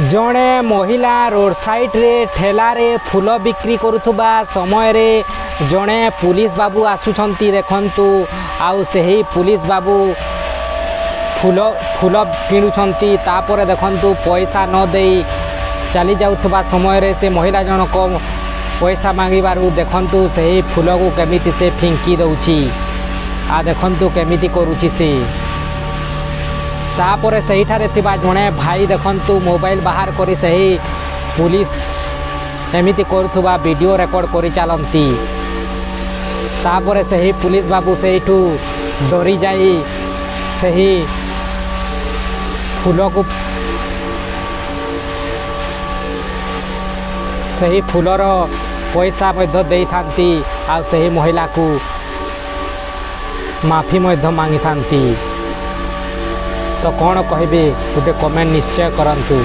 जड़े महिला road side रे ठेला रे फूल बिक्री करुवा समय रे जड़े पुलिस बाबू आसुंच देखु आउ से पुलिस बाबू फूल फूल किणुंट तापर देखु पैसा न दे चली जाउथबा समय रे से महिला जनक पैसा मांगबारू देखु से फूल को केमिति से फिंकी दउछि आ देखु केमिति करुछि से तापर सही जड़े भाई देखु मोबाइल बाहर करी सही पुलिस एमिति करुवा वीडियो रेकर्ड करी चलती तापर सही पुलिस बाबू से डरी जाई सही फूल को सही फूलर पैसा दे थांती आ सही महिला को माफी मांगी थांती। तो कौन कहबे गोटे कमेंट निश्चय करंतु।